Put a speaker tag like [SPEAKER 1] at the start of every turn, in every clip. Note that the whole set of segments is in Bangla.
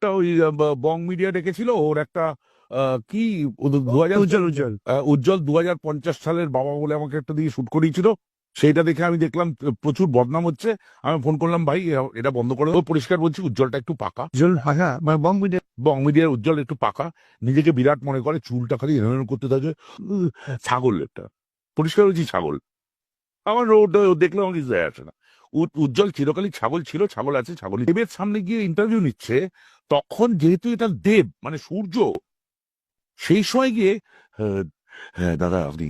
[SPEAKER 1] একটা ওই বং মিডিয়া ডেকেছিল, ওর একটা কি 2000 উজ্জ্বল 2050 সালের বাবা বলে আমাকে একটা দিয়ে শুট করিয়েছিল। সেইটা দেখে আমি দেখলাম প্রচুর বদনাম হচ্ছে। আমি ফোন করলাম, ভাই এটা বন্ধ করে দেবো। পরিষ্কার বলছি, উজ্জ্বলটা একটু পাকা, বং মিডিয়ার উজ্জ্বল একটু পাকা, নিজেকে বিরাট মনে করে, চুলটা খালি এরকম করতে থাকে। ছাগল একটা, পরিষ্কার বলছি ছাগল। আমার ওটা দেখলে আমার কিছু যায় আসে না। উজ্জ্বল চিরকালই ছাগল ছিল, ছাগল আছে, ছাগল। দেবের সামনে গিয়ে ইন্টারভিউ নিচ্ছে, তখন যেহেতু এটা দেব মানে সূর্য, সেই সময় গিয়ে "হ্যাঁ, হ্যাঁ দাদা আপনি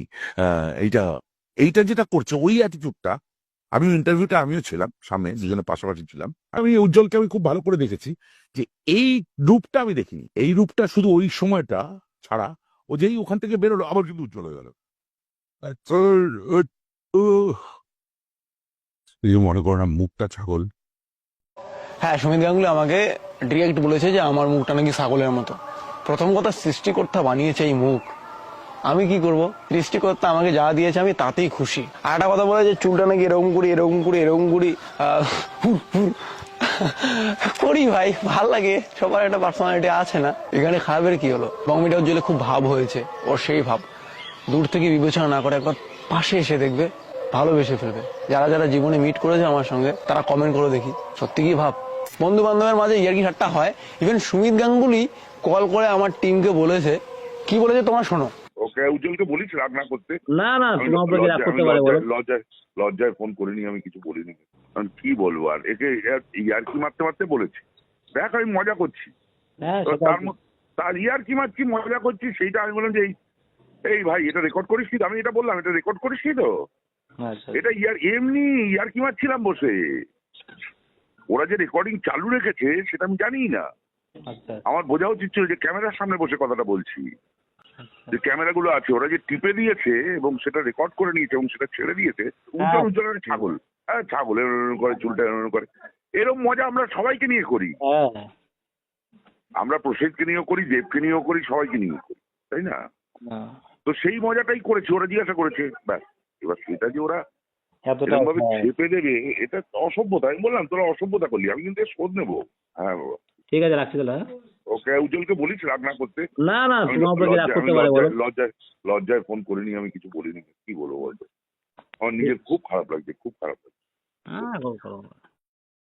[SPEAKER 1] এইটা এইটা যেটা করছে ওই অ্যাটিটিউডটা", আমি ইন্টারভিউটা আমিও ছিলাম সামনে, দুজনে পাশাপাশি ছিলাম। আমি উজ্জ্বলকে আমি খুব ভালো করে দেখেছি যে এই রূপটা আমি দেখিনি, এই রূপটা শুধু ওই সময়টা ছাড়া। ও যেই ওখান থেকে বেরোলো আবার কিন্তু উজ্জ্বল হয়ে গেল। এই মনে করো না মুখটা ছাগল।
[SPEAKER 2] হ্যাঁ, সুমিত গাঙ্গুলি আমাকে ডিরেক্ট বলেছে যে আমার মুখটা নাকি ছাগলের মতো। প্রথম কথা, সৃষ্টিকর্তা বানিয়েছে এই মুখ, আমি কি করব? সৃষ্টিকর্তা আমাকে যা দিয়েছে আমি তাতেই খুশি। আর একটা কথা বলে যে চুলটা নাকি এরকম করি এরকম করি এরকম করি, করি ভাই, ভাল লাগে। সবার একটা পার্সোনালিটি আছে না? এখানে খারাপের কি হলো? বংমিটা উজ্জ্বলে খুব ভাব হয়েছে, ওর সেই ভাব দূর থেকে বিবেচনা না করে একবার পাশে এসে দেখবে, ভালোবেসে ফেলবে। যারা যারা জীবনে মিট করেছে আমার সঙ্গে তারা কমেন্ট করে দেখি, সত্যি কি ভাব। বন্ধু বান্ধবের মাঝে ইয়ার্কি ঠাট্টা হয়। ইভেন সুমিত গাঙ্গুলি কল করে আমার টিমকে বলেছে, কি বলেছে তোমার শোনো।
[SPEAKER 3] ওকে উজ্জ্বলকে বলিস রাগ না করতে।
[SPEAKER 4] না না,
[SPEAKER 3] আমি
[SPEAKER 4] তোমার উপরে কি রাগ করতে পারে বলো?
[SPEAKER 3] লজ্জায় ফোন করিনি, আমি কিছু বলিনি। আমি কি বলবো আর, একে ইয়ার্কি মারতে মারতে বলেছি। দেখ আমি মজা করছি,
[SPEAKER 4] হ্যাঁ
[SPEAKER 3] তো
[SPEAKER 4] সেটা
[SPEAKER 3] তার ইয়ার্কি মারছি, মজা করছি, সেইটা আমি বললাম যে এই ভাই এটা রেকর্ড করিস নি তো? আমি এটা বললাম, এটা রেকর্ড করিস নি তো?
[SPEAKER 4] আচ্ছা
[SPEAKER 3] এটা এমনি ইয়ার্কি মারছিলাম বসে। ওরা যে রেকর্ডিং চালু রেখেছে সেটা আমি জানি না।
[SPEAKER 4] আচ্ছা
[SPEAKER 3] আমার বোঝা উচিত ছিল যে ক্যামেরার সামনে বসে কথাটা বলছি, যে ক্যামেরাগুলো আছে ওরা যে টিপে দিয়েছে এবং সেটা রেকর্ড করে নিয়েছে এবং সেটা ছেড়ে দিয়েছে। উজ্জ্বলের ছাগল, হ্যাঁ ছাগল এরকম করে, চুলটা এরকম করে। এরকম মজা আমরা সবাইকে নিয়ে করি।
[SPEAKER 4] হ্যাঁ
[SPEAKER 3] আমরা প্রসেদকে নিয়েও করি, দেবকে নিয়েও করি, সবাইকে নিয়ে করি, তাই না?
[SPEAKER 4] হ্যাঁ,
[SPEAKER 3] তো সেই মজাটাই করেছে, ওরা জিজ্ঞাসা করেছে ব্যাস। এবার সেটা যে ওরা
[SPEAKER 4] এতটা
[SPEAKER 3] এরকম ভাবে
[SPEAKER 4] হ্যাঁ।
[SPEAKER 3] চেপে দেবে, এটা অসভ্যতা। আমি বললাম তোরা অসভ্যতা করলি, আমি কিন্তু এর শোধ নেবো। হ্যাঁ বাবা,
[SPEAKER 4] ঠিক আছে, রাখছি তাহলে। হ্যাঁ?
[SPEAKER 3] ওকে উজ্জ্বলকে বলিস রাগ না করতে।
[SPEAKER 4] না না,
[SPEAKER 3] আমি
[SPEAKER 4] তোমার উপরে কি রাগ করতে পারে বলো?
[SPEAKER 3] লজ্জায় ফোন করিনি, আমি কিছু বলিনি। কি বলবো বলতো, আমার নিজের খুব খারাপ লাগছে, খুব খারাপ লাগছে।
[SPEAKER 4] হ্যাঁ, করো।